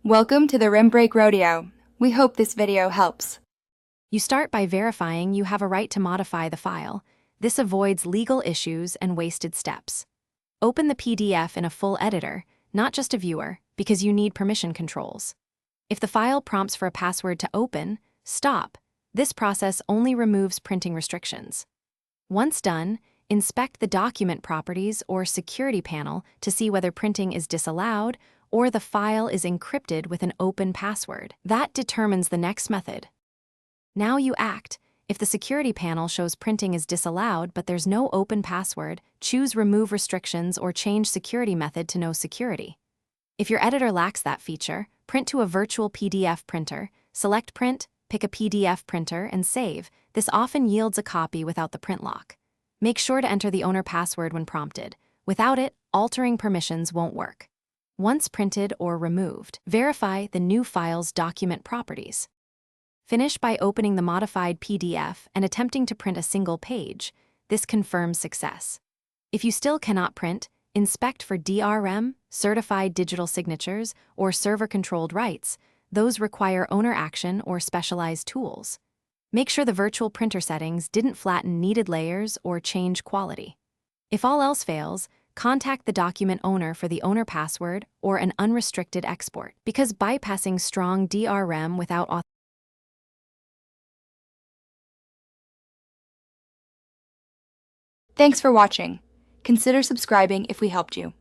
Welcome to the Rim Break Rodeo. We hope this video helps. You start by verifying you have a right to modify the file. This avoids legal issues and wasted steps. Open the PDF in a full editor, not just a viewer, because you need permission controls. If the file prompts for a password to open, stop. This process only removes printing restrictions. Once done, inspect the document properties or security panel to see whether printing is disallowed or the file is encrypted with an open password. That determines the next method. Now you act. If the security panel shows printing is disallowed but there's no open password, choose Remove Restrictions or change security method to No Security. If your editor lacks that feature, print to a virtual PDF printer, select Print, pick a PDF printer, and save. This often yields a copy without the print lock. Make sure to enter the owner password when prompted. Without it, altering permissions won't work. Once printed or removed, verify the new file's document properties. Finish by opening the modified PDF and attempting to print a single page. This confirms success. If you still cannot print, inspect for DRM, certified digital signatures, or server-controlled writes. Those require owner action or specialized tools. Make sure the virtual printer settings didn't flatten needed layers or change quality. If all else fails, contact the document owner for the owner password or an unrestricted export, because bypassing strong DRM without authorization. Thanks for watching. Consider subscribing if we helped you.